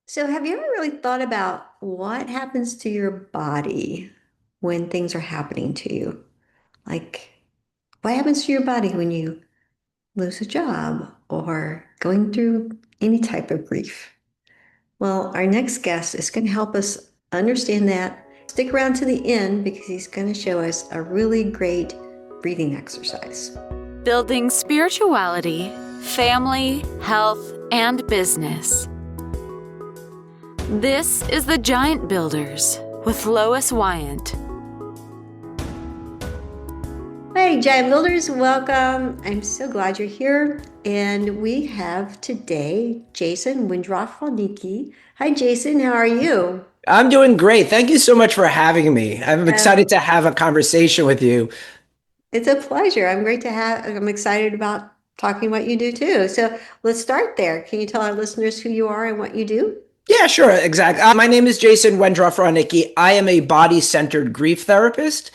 So, have you ever really thought about what happens to your body when things are happening to you? Like, what happens to your body when you lose a job or going through any type of grief? Well, our next guest is going to help us understand that. Stick around to the end because he's going to show us a really great breathing exercise. Building spirituality, family, health, and business. This is The Giant Builders with Lois Wyant. Hey, Giant Builders, welcome. I'm so glad you're here. And we have today Jason Wendroff-Rawnicki. Hi, Jason. How are you? I'm doing great. Thank you so much for having me. I'm Uh, excited to have a conversation with you. it's a pleasure. I'm excited about talking what you do too. So let's start there. Can you tell our listeners who you are and what you do? Yeah, sure, exactly. My name is Jason Wendroff-Rawnicki. I am a body-centered grief therapist.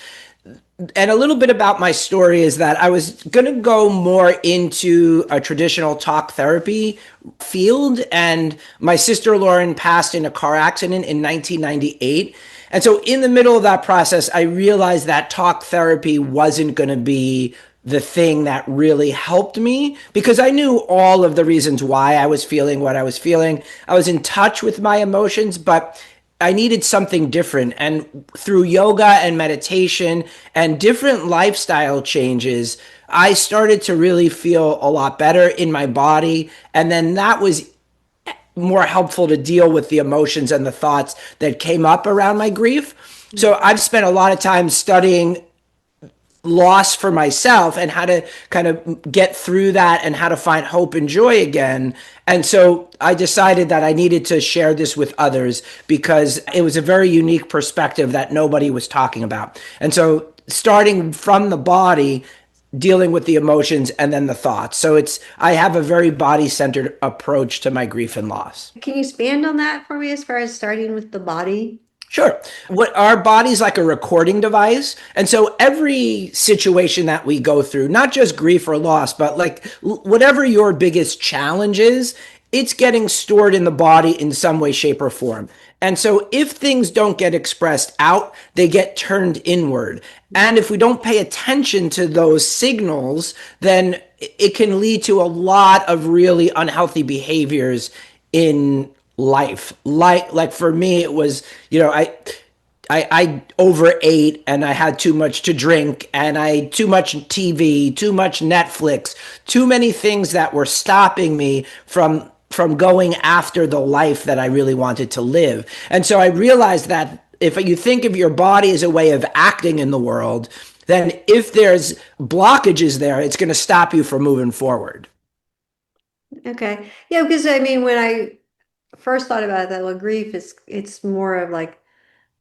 And a little bit about my story is that I was going to go more into a traditional talk therapy field. And my sister Lauren passed in a car accident in 1998. And so in the middle of that process, I realized that talk therapy wasn't going to be the thing that really helped me because I knew all of the reasons why I was feeling what I was feeling. I was in touch with my emotions, but I needed something different. And through yoga and meditation and different lifestyle changes, I started to really feel a lot better in my body. And then that was more helpful to deal with the emotions and the thoughts that came up around my grief. So I've spent a lot of time studying loss for myself and how to kind of get through that and how to find hope and joy again. And so I decided that I needed to share this with others because it was a very unique perspective that nobody was talking about. And so starting from the body, dealing with the emotions and then the thoughts. So I have a very body-centered approach to my grief and loss. Can you expand on that for me as far as starting with the body? Sure. What our body's like a recording device. And so every situation that we go through, not just grief or loss, but like whatever your biggest challenge is, it's getting stored in the body in some way, shape, or form. And so if things don't get expressed out, they get turned inward. And if we don't pay attention to those signals, then it can lead to a lot of really unhealthy behaviors in life. Like for me, it was, I overate and I had too much to drink and too much TV, too much Netflix, too many things that were stopping me from going after the life that I really wanted to live. And so I realized that if you think of your body as a way of acting in the world, then if there's blockages there, it's going to stop you from moving forward. Okay. Yeah, because I mean, when I first thought about that, well, grief is it's more of like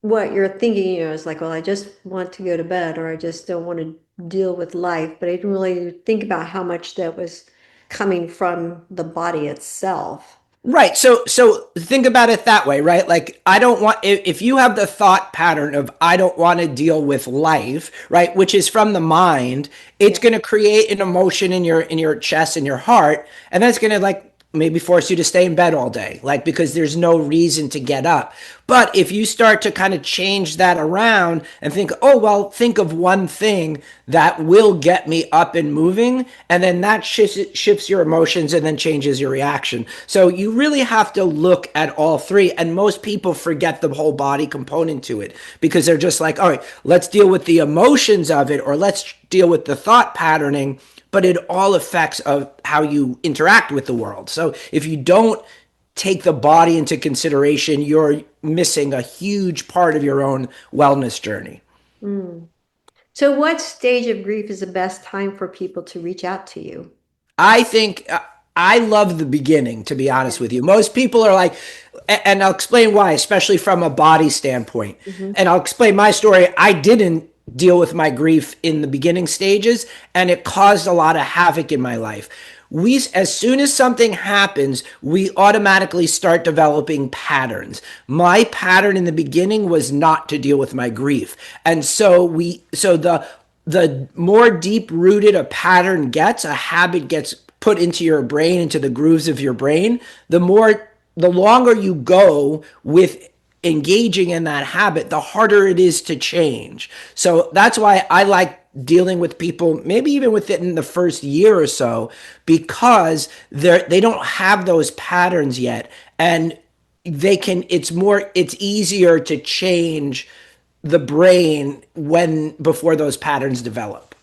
what you're thinking, is like, well, I just want to go to bed or I just don't want to deal with life. But I didn't really think about how much that was coming from the body itself. Right. So think about it that way, right? Like I don't want if you have the thought pattern of I don't want to deal with life, right, which is from the mind, it's Yeah. going to create an emotion in your chest and your heart, and that's going to like maybe force you to stay in bed all day, like because there's no reason to get up. But if you start to kind of change that around and think, oh, well, think of one thing that will get me up and moving, and then that shifts your emotions and then changes your reaction. So you really have to look at all three. And most people forget the whole body component to it because they're just like, all right, let's deal with the emotions of it or let's deal with the thought patterning, but it all affects of how you interact with the world. So if you don't take the body into consideration, you're missing a huge part of your own wellness journey. Mm. So, what stage of grief is the best time for people to reach out to you? I think I love the beginning, to be honest with you. Most people are like, and I'll explain why, especially from a body standpoint. Hmm. And I'll explain my story. I didn't deal with my grief in the beginning stages, and it caused a lot of havoc in my life. As soon as something happens, we automatically start developing patterns. My pattern in the beginning was not to deal with my grief. And so the more deep rooted a pattern gets, a habit gets put into your brain, into the grooves of your brain, the more the longer you go with engaging in that habit, the harder it is to change. So that's why I like dealing with people, maybe even within the first year or so, because they don't have those patterns yet. And it's easier to change the brain when before those patterns develop.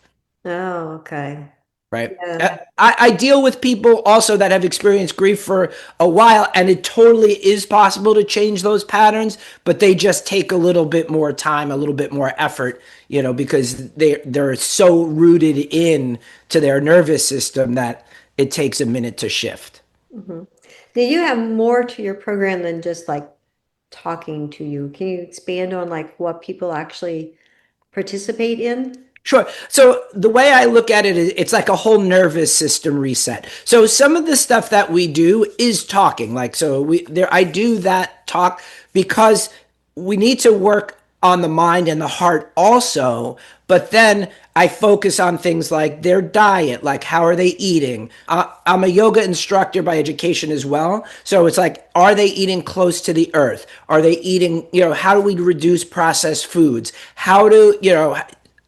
Oh, okay. Right. Yeah. I deal with people also that have experienced grief for a while, and it totally is possible to change those patterns, but they just take a little bit more time, a little bit more effort, because they're so rooted in to their nervous system that it takes a minute to shift. Hmm. Now you have more to your program than just like talking to you. Can you expand on like what people actually participate in? Sure. So the way I look at it is it's like a whole nervous system reset. So some of the stuff that we do is talking. Like so I do that talk because we need to work on the mind and the heart also, but then I focus on things like their diet, like how are they eating? I'm a yoga instructor by education as well. So it's like, are they eating close to the earth? Are they eating, how do we reduce processed foods? How do,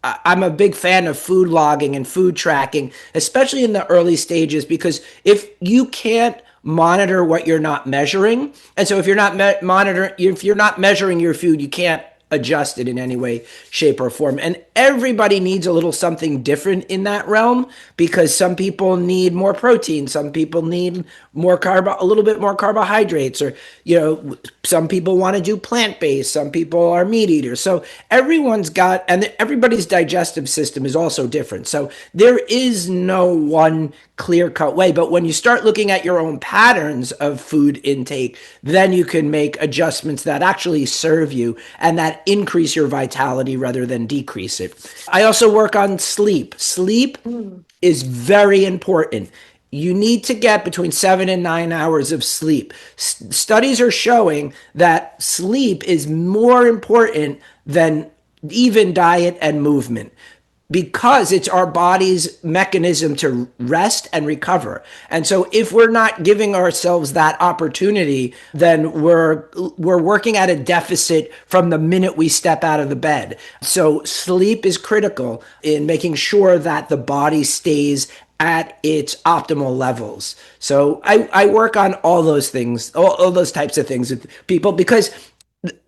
I'm a big fan of food logging and food tracking, especially in the early stages, because if you can't monitor what you're not measuring, and so if you're not if you're not measuring your food, you can't adjust it in any way, shape, or form. And everybody needs a little something different in that realm because some people need more protein, some people need a little bit more carbohydrates, or some people want to do plant-based, some people are meat eaters. So and everybody's digestive system is also different. So there is no one clear-cut way. But when you start looking at your own patterns of food intake, then you can make adjustments that actually serve you and that increase your vitality rather than decrease it. I also work on sleep. Sleep Mm. is very important. You need to get between 7 and 9 hours of sleep. Studies are showing that sleep is more important than even diet and movement because it's our body's mechanism to rest and recover. And so if we're not giving ourselves that opportunity, then we're working at a deficit from the minute we step out of the bed. So sleep is critical in making sure that the body stays at its optimal levels. So I work on all those things, all those types of things with people because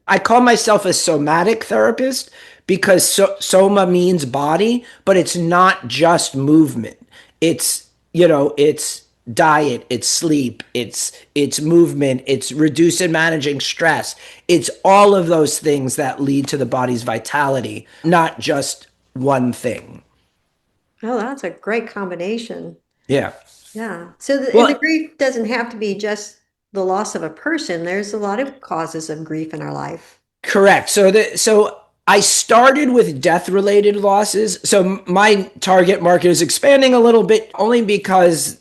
I call myself a somatic therapist because soma means body, but it's not just movement. It's diet, it's sleep, it's movement, it's reduce and managing stress. It's all of those things that lead to the body's vitality, not just one thing. Oh, that's a great combination. Yeah. Yeah. So and the Well, grief doesn't have to be just the loss of a person. There's a lot of causes of grief in our life. correct. So I started with death related losses. So my target market is expanding a little bit only because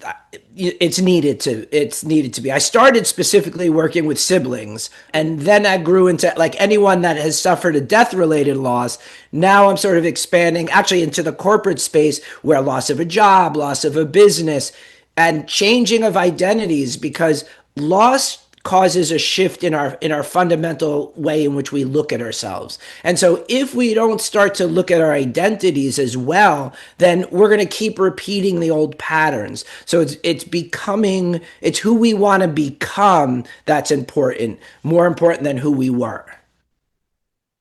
it's needed to be. I started specifically working with siblings and then I grew into like anyone that has suffered a death related loss. Now I'm sort of expanding actually into the corporate space where loss of a job, loss of a business, and changing of identities because loss causes a shift in our fundamental way in which we look at ourselves. And so if we don't start to look at our identities as well, then we're going to keep repeating the old patterns. So it's who we want to become that's important, more important than who we were.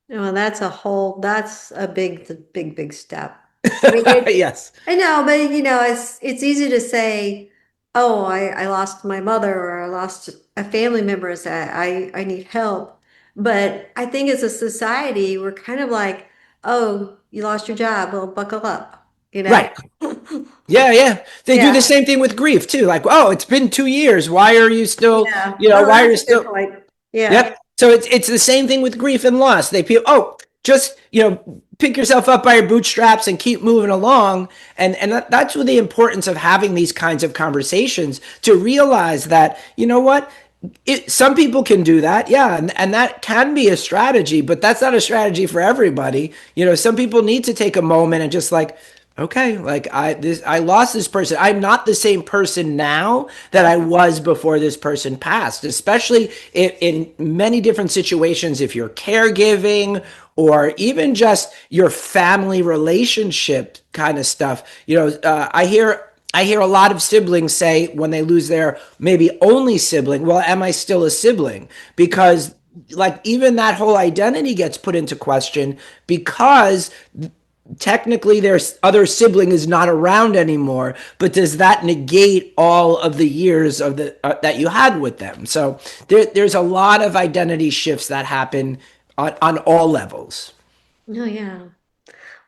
Well, that's a big step. I mean, Yes. I know, but it's easy to say, oh, I lost my mother or I lost a family member, so I need help. But I think as a society, we're kind of like, oh, you lost your job, well, buckle up, you know? Right. Yeah, yeah. They do the Yeah, same thing with grief too. Like, oh, it's been 2 years. Why are you still, yeah. Oh, why are that's you a good still point. Yeah. Yep. So it's the same thing with grief and loss. They feel, oh, just pick yourself up by your bootstraps and keep moving along. And that's what the importance of having these kinds of conversations to realize that what some people can do that, yeah, and that can be a strategy, but that's not a strategy for everybody. Some people need to take a moment and just like, Okay, like I lost this person. I'm not the same person now that I was before this person passed, especially in many different situations if you're caregiving or even just your family relationship kind of stuff. I hear a lot of siblings say when they lose their maybe only sibling, well, am I still a sibling? Because like even that whole identity gets put into question because technically their other sibling is not around anymore, but does that negate all of the years of the that you had with them? So there's a lot of identity shifts that happen on all levels. Oh, yeah.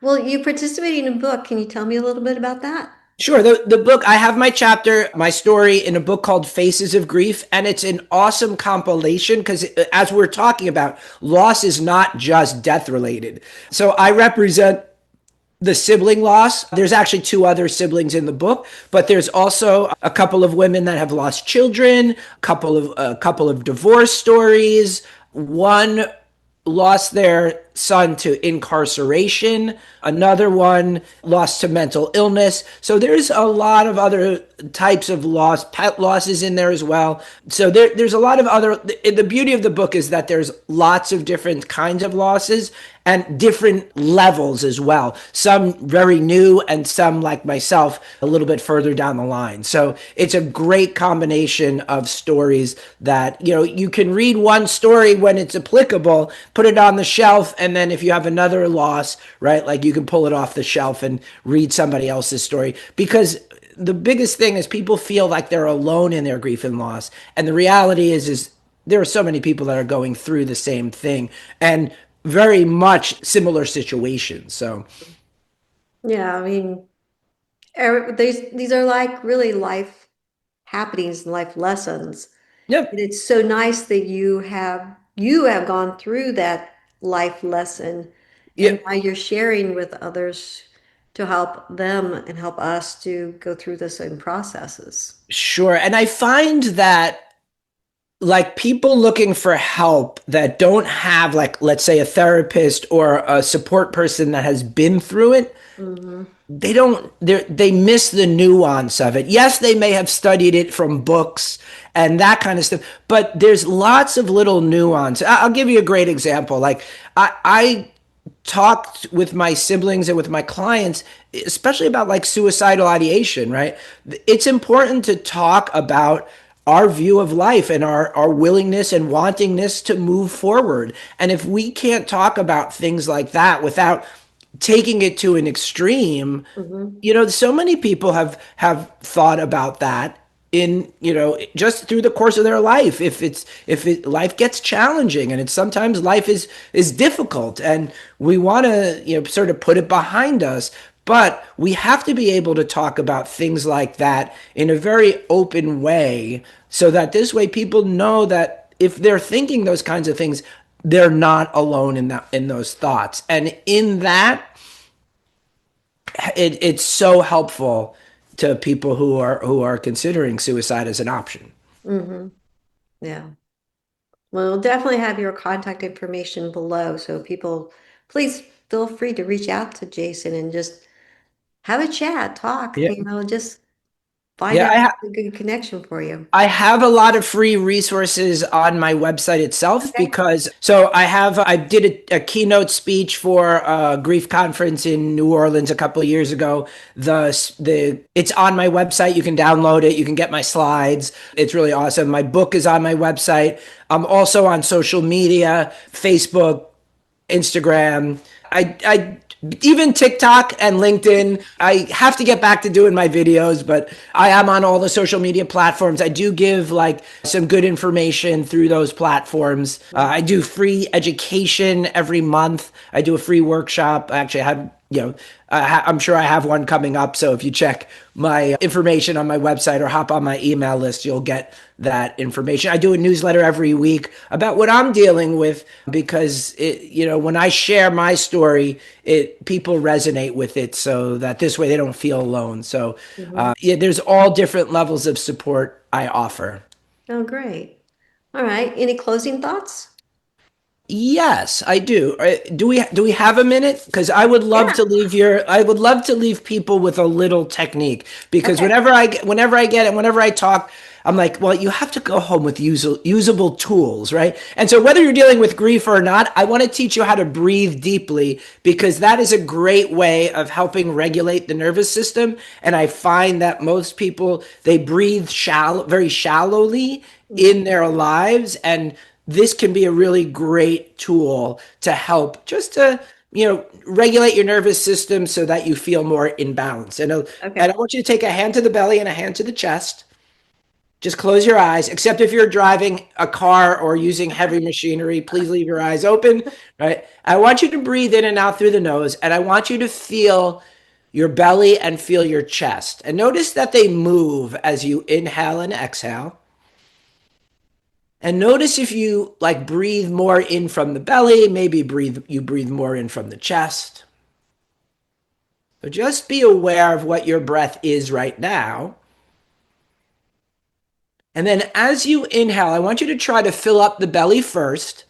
Well, you participated in a book. Can you tell me a little bit about that? Sure. The book, I have my chapter, my story in a book called Faces of Grief, and it's an awesome compilation because, as we're talking about, loss is not just death related. So I represent the sibling loss. There's actually two other siblings in the book, but there's also a couple of women that have lost children, a couple of divorce stories. One lost their son to incarceration. Another one lost to mental illness. So there's a lot of other types of loss, pet losses in there as well. So there's a lot of other. The beauty of the book is that there's lots of different kinds of losses and different levels as well. Some very new and some like myself a little bit further down the line. So it's a great combination of stories that, you can read one story when it's applicable, put it on the shelf, and then if you have another loss, right, like you can pull it off the shelf and read somebody else's story. Because the biggest thing is people feel like they're alone in their grief and loss. And the reality is there are so many people that are going through the same thing and very much similar situations. So, Yeah, I mean, these are like really life happenings and life lessons. And yep. it's so nice that you have gone through that life lesson and Yep. now you're sharing with others to help them and help us to go through the same processes. Sure. And I find that like people looking for help that don't have like let's say a therapist or a support person that has been through it, Hmm. they miss the nuance of it. Yes, they may have studied it from books and that kind of stuff, but there's lots of little nuance. I'll give you a great example. Like I talked with my siblings and with my clients, especially about like suicidal ideation, right? It's important to talk about our view of life and our willingness and wantingness to move forward. And if we can't talk about things like that without taking it to an extreme, Hmm. so many people have thought about that in just through the course of their life. If life gets challenging and it's sometimes life is difficult and we want to sort of put it behind us, but we have to be able to talk about things like that in a very open way so that this way people know that if they're thinking those kinds of things, they're not alone in those thoughts. And in that, it's so helpful to people who are considering suicide as an option. Hmm. Yeah. Well, we'll definitely have your contact information below. So people, please feel free to reach out to Jason and just have a chat, talk, Yeah, just find yeah. out I a good connection for you. I have a lot of free resources on my website itself Okay. because I did a keynote speech for a grief conference in New Orleans a couple of years ago. It's on my website. You can download it. You can get my slides. It's really awesome. My book is on my website. I'm also on social media, Facebook, Instagram. I even TikTok and LinkedIn. I have to get back to doing my videos, but I am on all the social media platforms. I do give like some good information through those platforms. I do free education every month. I do a free workshop. I actually had I'm sure I have one coming up. So if you check my information on my website or hop on my email list, you'll get that information. I do a newsletter every week about what I'm dealing with because when I share my story, people resonate with it so that this way they don't feel alone. So Mhm. yeah, there's all different levels of support I offer. Oh, great. All right. Any closing thoughts? Yes, I do. Do we have a minute? Because Yeah. I would love to leave people with a little technique. Because Okay. whenever I talk, I'm like, well, you have to go home with usable tools, right? And so whether you're dealing with grief or not, I want to teach you how to breathe deeply because that is a great way of helping regulate the nervous system. And I find that most people they breathe very shallowly in their lives, and this can be a really great tool to help just to regulate your nervous system so that you feel more in balance. And I Okay. want you to take a hand to the belly and a hand to the chest. Just close your eyes, except if you're driving a car or using heavy machinery, please leave your eyes open, right? I want you to breathe in and out through the nose, and I want you to feel your belly and feel your chest. And notice that they move as you inhale and exhale. And notice if you like breathe more in from the belly, maybe you breathe more in from the chest. So just be aware of what your breath is right now. And then as you inhale, I want you to try to fill up the belly first.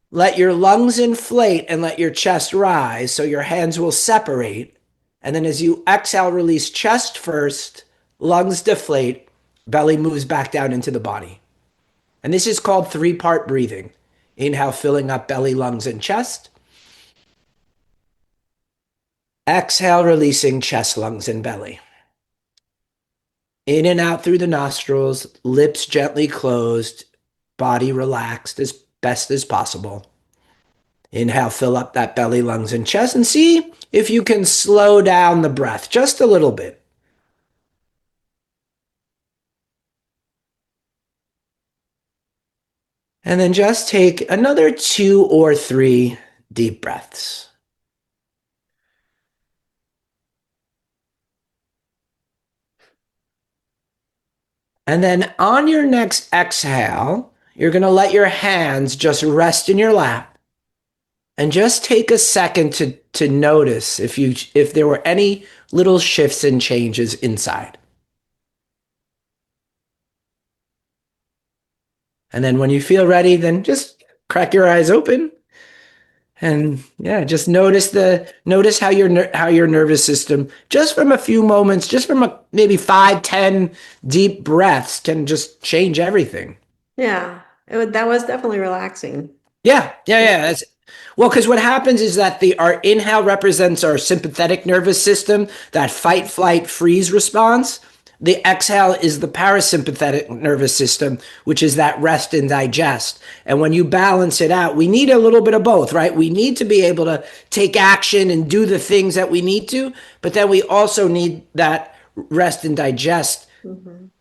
Let your lungs inflate and let your chest rise so your hands will separate. And then as you exhale, release chest first, lungs deflate, belly moves back down into the body. And this is called three-part breathing. Inhale, filling up belly, lungs, and chest. Exhale, releasing chest, lungs, and belly. In and out through the nostrils, lips gently closed, body relaxed as best as possible. Inhale, fill up that belly, lungs, and chest, and see if you can slow down the breath just a little bit. And then just take another 2 or 3 deep breaths. And then on your next exhale, you're going to let your hands just rest in your lap and just take a second to notice if there were any little shifts and changes inside. And then when you feel ready, then just crack your eyes open. And yeah, just notice how your nervous system, just from a few moments, just from maybe 5, 10 deep breaths, can just change everything. Yeah. That was definitely relaxing. Yeah. Well, because what happens is that our inhale represents our sympathetic nervous system, that fight, flight, freeze response. The exhale is the parasympathetic nervous system, which is that rest and digest. And when you balance it out, we need a little bit of both, right? We need to be able to take action and do the things that we need to, but then we also need that rest and digest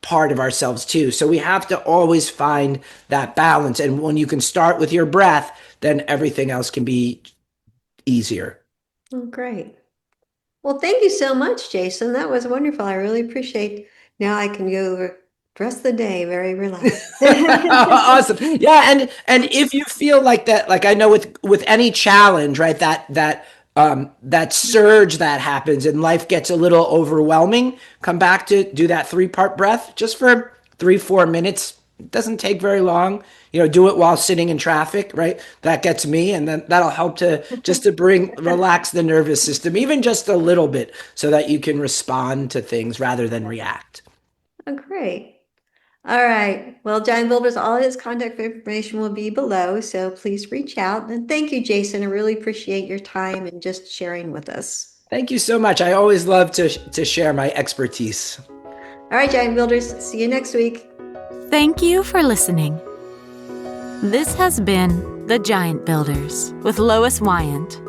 part of ourselves too. So we have to always find that balance. And when you can start with your breath, then everything else can be easier. Oh, great. Well, thank you so much, Jason. That was wonderful. I really appreciate. Now I can go the rest of the day very relaxed. Awesome. Yeah, and if you feel like that, like I know with any challenge, right, that surge that happens and life gets a little overwhelming, come back to do that 3-part breath just for 3, 4 minutes. It doesn't take very long. Do it while sitting in traffic, right? That gets me, and then that'll help to relax the nervous system, even just a little bit, so that you can respond to things rather than react. Oh, great. All right. Well, John Builders, all his contact information will be below, so please reach out. And thank you, Jason. I really appreciate your time and just sharing with us. Thank you so much. I always love to share my expertise. All right, Giant Builders, see you next week. Thank you for listening. This has been The Giant Builders with Lois Wyant.